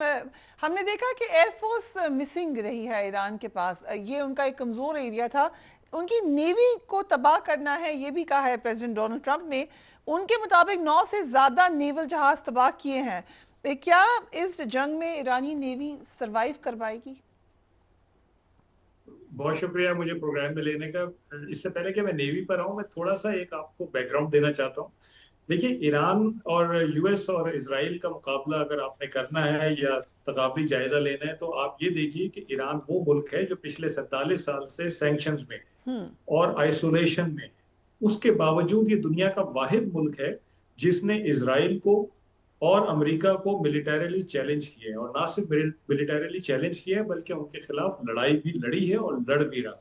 हमने देखा कि एयरफोर्स मिसिंग रही है ईरान के पास। ये उनका एक कमजोर एरिया था। उनकी नेवी को तबाह करना है, ये भी कहा है प्रेसिडेंट डोनाल्ड ट्रंप ने। उनके मुताबिक 9 से ज्यादा नेवल जहाज तबाह किए हैं। क्या इस जंग में ईरानी नेवी सरवाइव कर पाएगी? बहुत शुक्रिया मुझे प्रोग्राम में लेने का। इससे पहले कि मैं नेवी पर आऊं, मैं थोड़ा सा एक आपको बैकग्राउंड देना चाहता हूं। देखिए, ईरान और यूएस और इसराइल का मुकाबला अगर आपने करना है या तकाबली जायजा लेना है, तो आप ये देखिए कि ईरान वो मुल्क है जो पिछले 47 साल से सैंक्शंस में हम्म। और आइसोलेशन में। उसके बावजूद ये दुनिया का वाहिद मुल्क है जिसने इसराइल को और अमेरिका को मिलिटरीली चैलेंज किया है, और ना सिर्फ मिलिटरीली चैलेंज किया है बल्कि उनके खिलाफ लड़ाई भी लड़ी है और लड़ भी रहा।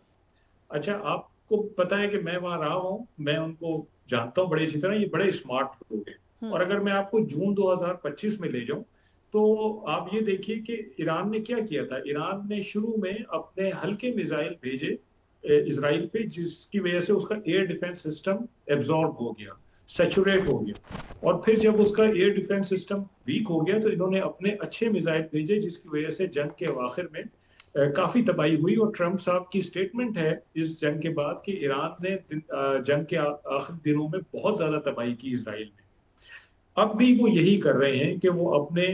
अच्छा, आपको पता है कि मैं वहां रहा हूँ, मैं उनको जानता हूँ बड़ी अच्छी तरह। ये बड़े स्मार्ट लोग हैं। और हम्म। अगर मैं आपको जून 2025 में ले जाऊं, तो आप ये देखिए कि ईरान ने क्या किया था। ईरान ने शुरू में अपने हल्के मिसाइल भेजे इसराइल पे, जिसकी वजह से उसका एयर डिफेंस सिस्टम एब्जॉर्ब हो गया, सेचुरेट हो गया। और फिर जब उसका एयर डिफेंस सिस्टम वीक हो गया, तो इन्होंने अपने अच्छे मिसाइल भेजे, जिसकी वजह से जंग के आखिर में काफी तबाही हुई। और ट्रंप साहब की स्टेटमेंट है इस जंग के बाद कि ईरान ने जंग के आखिरी दिनों में बहुत ज्यादा तबाही की इसराइल में। अब भी वो यही कर रहे हैं कि वो अपने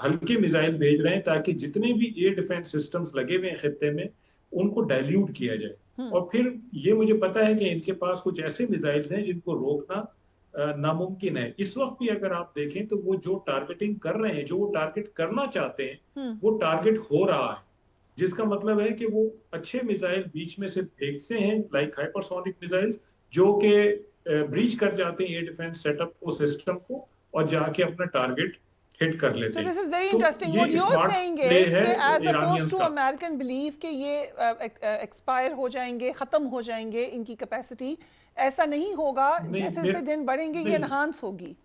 हल्के मिसाइल भेज रहे हैं ताकि जितने भी एयर डिफेंस सिस्टम्स लगे हुए हैं खित्ते में, उनको डाइल्यूट किया जाए। हम्म। और फिर ये मुझे पता है कि इनके पास कुछ ऐसे मिसाइल्स हैं जिनको रोकना नामुमकिन है। इस वक्त भी अगर आप देखें तो वो जो टारगेटिंग कर रहे हैं, जो वो टारगेट करना चाहते हैं, हम्म। वो टारगेट हो रहा है। जिसका मतलब है कि वो अच्छे मिसाइल बीच में से फेंकते हैं, लाइक हाइपरसोनिक मिसाइल, जो कि ब्रीच कर जाते हैं एयर डिफेंस सेटअप को, सिस्टम को, और जाके अपना टारगेट हिट कर So लेते हैं। this is very तो interesting. What ये you're smart saying play is है कि as opposed ईरानियंस to का। American belief कि ये एक्सपायर हो जाएंगे, खत्म हो जाएंगे इनकी कैपेसिटी, ऐसा नहीं होगा। नहीं, जैसे जैसे दिन बढ़ेंगे ये नहीं, एनहांस होगी।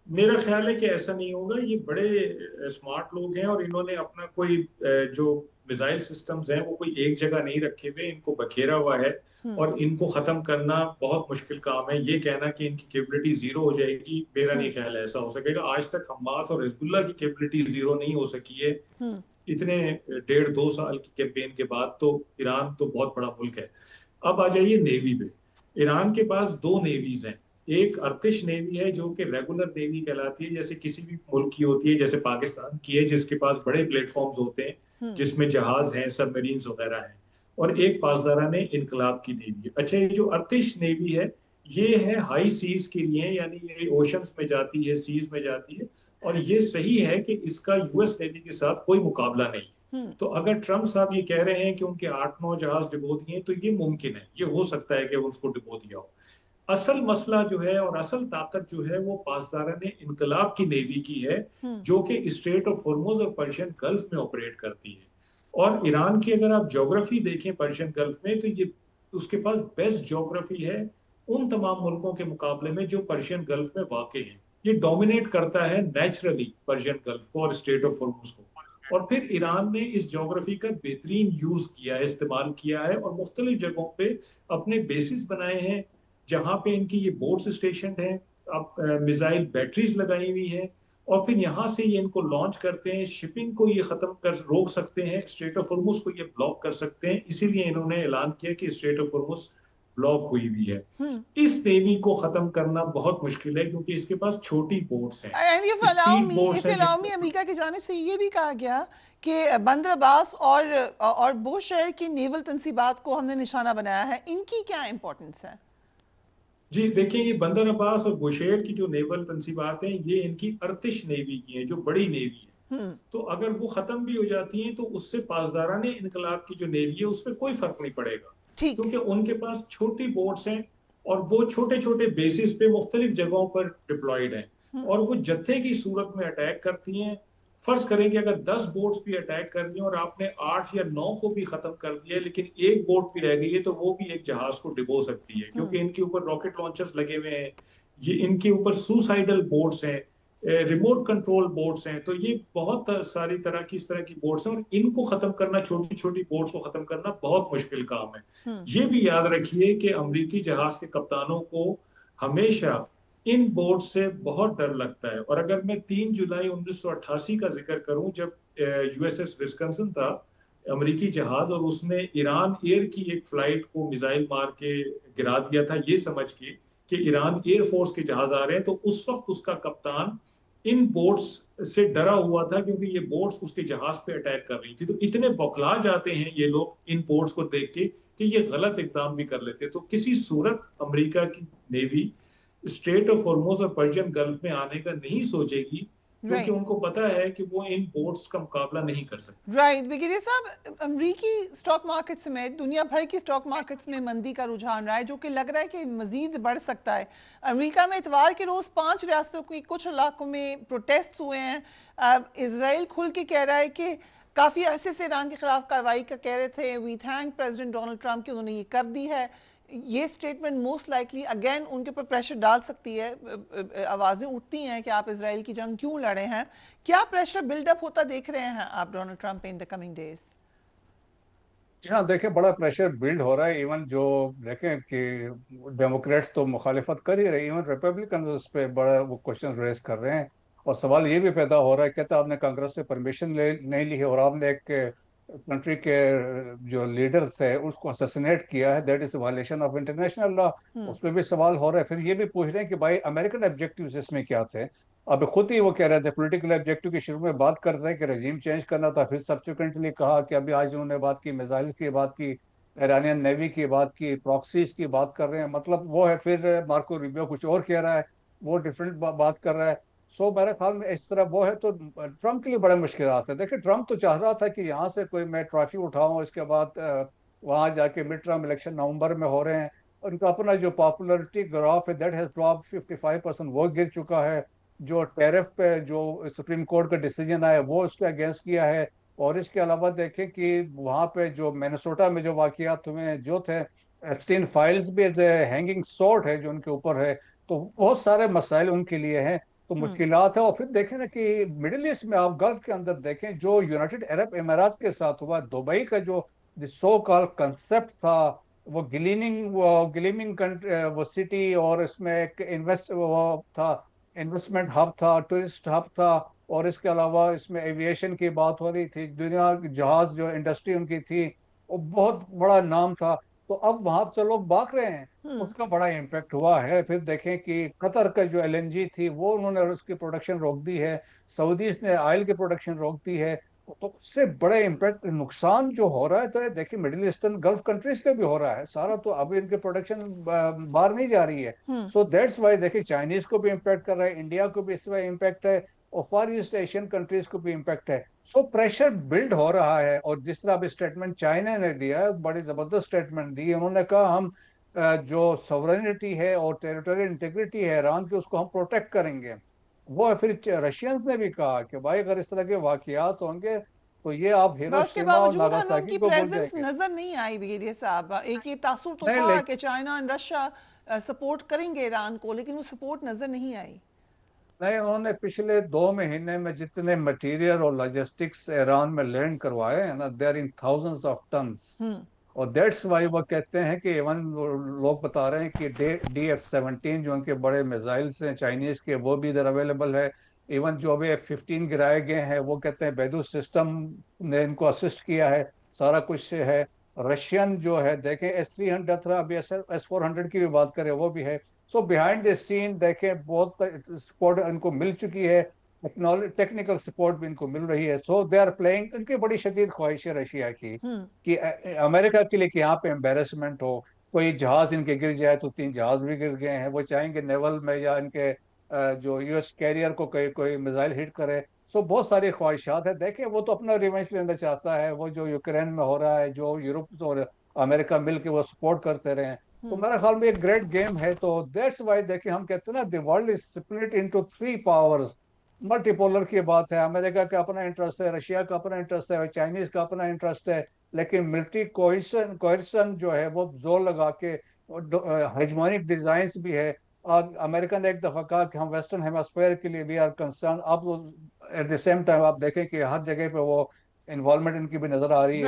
मेरा ख्याल है कि ऐसा नहीं होगा। ये बड़े स्मार्ट लोग हैं और इन्होंने अपना कोई जो मिसाइल सिस्टम्स हैं वो कोई एक जगह नहीं रखे हुए, इनको बखेरा हुआ है। हम्म। और इनको खत्म करना बहुत मुश्किल काम है। ये कहना कि इनकी कैपेबिलिटी जीरो हो जाएगी, मेरा नहीं हम्म। ख्याल ऐसा हो सकेगा। आज तक हमास और हिजबुल्लाह की कैपेबिलिटी जीरो नहीं हो सकी है। हम्म। इतने 1.5-2 साल की कैंपेन के बाद तो ईरान तो बहुत बड़ा मुल्क है। अब आ जाइए नेवी पे। ईरान के पास दो नेवीज हैं। एक अर्तिश नेवी है जो कि रेगुलर नेवी कहलाती है, जैसे किसी भी मुल्क की होती है, जैसे पाकिस्तान की है, जिसके पास बड़े प्लेटफॉर्म्स होते हैं हम्म। जिसमें जहाज हैं, सबमरीन्स वगैरह हैं। और एक पासदारा ने इनकलाब की नेवी है। अच्छा, ये जो अर्तिश नेवी है, ये है हाई सीज के लिए, यानी ये ओशंस में जाती है, सीज में जाती है। और ये सही है कि इसका यूएस नेवी के साथ कोई मुकाबला नहीं है। हम्म। तो अगर ट्रंप साहब ये कह रहे हैं कि उनके 8-9 जहाज डिबो दिए, तो ये मुमकिन है, ये हो सकता है कि वो उसको डिबो दिया हो। असल मसला जो है और असल ताकत जो है वो पासदारा ने इनकलाब की नेवी की है, हम्म। जो कि स्ट्रेट ऑफ हॉर्मुज और पर्शियन गल्फ में ऑपरेट करती है। और ईरान की अगर आप ज्योग्राफी देखें पर्शियन गल्फ में, तो ये उसके पास बेस्ट ज्योग्राफी है उन तमाम मुल्कों के मुकाबले में जो पर्शियन गल्फ में वाक़ हैं। ये डोमिनेट करता है नेचुरली पर्शियन गल्फ को और स्ट्रेट ऑफ हॉर्मुज को। और फिर ईरान ने इस ज्योग्राफी का बेहतरीन यूज किया है, इस्तेमाल किया है, और मुख्तलिफ जगहों पे अपने बेसिस बनाए हैं, जहां पे इनकी ये बोर्ड स्टेशन है। अब मिसाइल बैटरीज लगाई हुई हैं। और फिर यहाँ से ये इनको लॉन्च करते हैं, शिपिंग को ये खत्म कर रोक सकते हैं, स्ट्रेट ऑफ हॉर्मुज को ये ब्लॉक कर सकते हैं। इसीलिए इन्होंने ऐलान किया कि स्ट्रेट ऑफ हॉर्मुज ब्लॉक हुई हुई है। हम्म। इस नेवी को खत्म करना बहुत मुश्किल है क्योंकि इसके पास छोटी बोट्स हैं, एंड स्पीड बोट्स इफ हैं अलाउ मी, जिनको। अमेरिका की जाने से ये भी कहा गया कि बंदर अब्बास और बुशहर की नेवल तंसीबात को हमने निशाना बनाया है। इनकी क्या इंपॉर्टेंस है? जी देखिए, ये बंदर अब्बास और बुशेर की जो नेवल तंसीबात हैं, ये इनकी अर्तिश नेवी की हैं, जो बड़ी नेवी है। हम्म। तो अगर वो खत्म भी हो जाती हैं, तो उससे पासदाराने इनकलाब की जो नेवी है उसमें कोई फर्क नहीं पड़ेगा, ठीक। क्योंकि उनके पास छोटी बोट्स हैं और वो छोटे छोटे बेसिस पे मुख्तलिफ जगहों पर डिप्लॉयड हैं। हम्म। और वो जत्थे की सूरत में अटैक करती हैं। फर्ज करें कि अगर 10 बोट्स भी अटैक कर दी और आपने 8 या 9 को भी खत्म कर दिया, लेकिन एक बोट भी रह गई है, तो वो भी एक जहाज को डिबो सकती है, हम्म। क्योंकि इनके ऊपर रॉकेट लॉन्चर्स लगे हुए हैं। ये इनके ऊपर सुसाइडल बोट्स हैं, रिमोट कंट्रोल बोट्स हैं। तो ये बहुत सारी तरह की इस तरह की बोट्स हैं, और इनको खत्म करना, छोटी छोटी बोट्स को खत्म करना बहुत मुश्किल काम है। हम्म। ये भी याद रखिए कि अमरीकी जहाज के कप्तानों को हमेशा इन बोर्ड से बहुत डर लगता है। और अगर मैं 3 जुलाई 1988 का जिक्र करूं, जब यूएसएस विस्कंसिन था, अमेरिकी जहाज, और उसने ईरान एयर की एक फ्लाइट को मिसाइल मार के गिरा दिया था, ये समझ के कि ईरान एयरफोर्स के जहाज आ रहे हैं, तो उस वक्त उसका कप्तान इन बोट्स से डरा हुआ था, क्योंकि ये बोट्स उसके जहाज पे अटैक कर रही थी। तो इतने बौखला जाते हैं ये लोग इन बोट्स को देख के कि ये गलत इकदाम भी कर लेते। तो किसी सूरत अमेरिका की नेवी स्ट्रेट ऑफ हॉर्मोज और पर्शियन गल्फ में आने का नहीं सोचेगी, क्योंकि राइट। उनको पता है कि वो इन बोट्स का मुकाबला नहीं कर सकते। राइट ब्रिगेडियर साहब, अमरीकी स्टॉक मार्केट समेत दुनिया भर की स्टॉक मार्केट्स में मंदी का रुझान रहा है, जो कि लग रहा है कि मजीद बढ़ सकता है। अमेरिका में इतवार के रोज 5 रियासतों की कुछ इलाकों में प्रोटेस्ट हुए हैं। अब इसराइल खुल के कह रहा है कि काफी अरसे से ईरान के खिलाफ कार्रवाई का कह रहे थे, we thank president Donald Trump कि उन्होंने ये कर दी है। ये स्टेटमेंट मोस्ट लाइकली अगेन उनके ऊपर प्रेशर डाल सकती है। आवाजें उठती हैं कि आप इसराइल की जंग क्यों लड़े हैं। क्या प्रेशर बिल्डअप होता देख रहे हैं आप Donald Trump in the coming days? जी हाँ, देखिए बड़ा प्रेशर बिल्ड हो रहा है। इवन जो देखें कि डेमोक्रेट्स तो मुखालिफत कर ही रहे, इवन रिपब्लिकन उस पर बड़ा वो क्वेश्चन रेस कर रहे हैं। और सवाल ये भी पैदा हो रहा है, कहता आपने कांग्रेस से परमिशन नहीं ली है और आपने एक कंट्री के जो लीडर थे उसको असैसिनेट किया है, that is violation of international law. उस पर भी सवाल हो रहा है। फिर ये भी पूछ रहे हैं कि भाई अमेरिकन ऑब्जेक्टिव्स इसमें क्या थे। अब खुद ही वो कह रहे थे पॉलिटिकल ऑब्जेक्टिव की शुरू में बात करते हैं कि रजीम चेंज करना था, फिर सब्सिक्वेंटली कहा कि अभी आज उन्होंने बात की मिसाइल की बात की, ईरानियन नेवी की बात की, प्रॉक्सीज की बात कर रहे हैं। मतलब वो है, फिर मार्को रूबियो कुछ और कह रहा है, वो डिफरेंट बात कर रहा है। सो मेरे ख्याल में इस तरह वो है, तो ट्रम्प के लिए बड़े मुश्किल है। देखिए ट्रम्प तो चाह रहा था कि यहाँ से कोई मैं ट्रॉफी उठाऊं, इसके बाद वहां जाके मिड टर्म इलेक्शन नवंबर में हो रहे हैं। उनका अपना जो पॉपुलरिटी ग्राफ है दैट हैज ड्रॉप 55%, वो गिर चुका है। जो टैरिफ पे जो सुप्रीम कोर्ट का डिसीजन आया वो उसके अगेंस्ट किया है। और इसके अलावा देखें कि वहाँ पे जो मिनेसोटा में जो वाकयात हुए हैं जो थे, एप्स्टीन फाइल्स भी एज हैंगिंग सॉर्ट है जो उनके ऊपर है। तो बहुत सारे मसाइल उनके लिए हैं, तो मुश्किलात है। और फिर देखें ना कि मिडिल ईस्ट में आप गल्फ के अंदर देखें, जो यूनाइटेड अरब इमारात के साथ हुआ, दुबई का जो सो कॉल कंसेप्ट था, वो ग्लीमिंग वो सिटी, और इसमें एक इन्वेस्ट वो था, इन्वेस्टमेंट हब था, टूरिस्ट हब था। और इसके अलावा इसमें एविएशन की बात हो रही थी, दुनिया की जहाज जो इंडस्ट्री उनकी थी वो बहुत बड़ा नाम था। तो अब वहां से लोग भाग रहे हैं, उसका बड़ा इम्पैक्ट हुआ है। फिर देखें कि कतर का जो एलएनजी थी वो उन्होंने उसकी प्रोडक्शन रोक दी है, सऊदीज ने ऑयल की प्रोडक्शन रोक दी है। तो उससे बड़े इम्पैक्ट नुकसान जो हो रहा है, तो ये देखिए मिडिल ईस्टर्न गल्फ कंट्रीज का भी हो रहा है सारा। तो अभी इनकी प्रोडक्शन बाहर नहीं जा रही है। सो दैट्स वाई देखिए चाइनीज को भी इम्पैक्ट कर रहा है, इंडिया को भी इस वजह इम्पैक्ट है, और फार ईस्ट एशियन कंट्रीज को भी इम्पैक्ट है। सो प्रेशर बिल्ड हो रहा है। और जिस तरह अभी स्टेटमेंट चाइना ने दिया है, बड़ी जबरदस्त स्टेटमेंट दी है। उन्होंने कहा हम जो सॉवरेनिटी है और टेरिटोरियल इंटीग्रिटी है ईरान की, उसको हम प्रोटेक्ट करेंगे। वो है। फिर रशियंस ने भी कहा कि भाई अगर इस तरह के वाकयात होंगे तो ये आप पर उसके हिरोशिमा और बावजूद हमें नागासाकी उनकी को भूल प्रेजेंस जाएंगे। नजर नहीं आई ब्रिगेडियर साहब। एक ये तासुर तो नहीं था लेकिन कि चाइना और रशिया सपोर्ट करेंगे ईरान को, लेकिन वो सपोर्ट नजर नहीं आई। नहीं, उन्होंने पिछले 2 महीने में जितने मटेरियल और लॉजिस्टिक्स ईरान में लैंड करवाए हैं ना, they are in thousands of tons. और दैट्स वाई वो कहते हैं कि इवन लोग बता रहे हैं कि DF-17 जो उनके बड़े मिसाइल्स हैं चाइनीज के, वो भी इधर अवेलेबल है। इवन जो अभी F-15 गिराए गए हैं, वो कहते हैं बैदू सिस्टम ने इनको असिस्ट किया है, सारा कुछ से है। रशियन जो है देखें S-300 था, अभी S-400 की भी बात करें वो भी है। सो बिहाइंड द सीन देखें बहुत सपोर्ट इनको मिल चुकी है, टेक्निकल सपोर्ट भी इनको मिल रही है। सो दे आर प्लेइंग, इनकी बड़ी शदीद ख्वाहिश है रशिया की कि अमेरिका के लिए कि यहाँ पे एम्बेरसमेंट हो, कोई जहाज इनके गिर जाए, तो 3 जहाज भी गिर गए हैं, वो चाहेंगे नेवल में या इनके जो यूएस कैरियर को कोई कोई मिसाइल हिट करे। सो बहुत सारी ख्वाहिशात है। देखें वो तो अपना रिवेंज लेना चाहता है, वो जो यूक्रेन में हो रहा है, जो यूरोप और अमेरिका मिलकर वो सपोर्ट करते रहे। तो मेरे ख्याल में एक ग्रेट गेम है। तो दैट्स वाई देखिए हम कहते हैं ना, the world is split into 3 powers. Multipolar की बात है, अमेरिका का अपना इंटरेस्ट है, रशिया का अपना इंटरेस्ट है, चाइनीज का अपना इंटरेस्ट है। लेकिन मिलिट्री कोएर्सन जो है वो जोर लगा के, हेजमोनिक डिजाइन भी है। और अमेरिका ने एक दफा कहा कि हम वेस्टर्न हेमस्फेयर के लिए वी आर कंसर्न। अब एट द सेम टाइम आप देखें कि हर जगह पे वो इन्वॉल्वमेंट इनकी भी नजर आ रही है।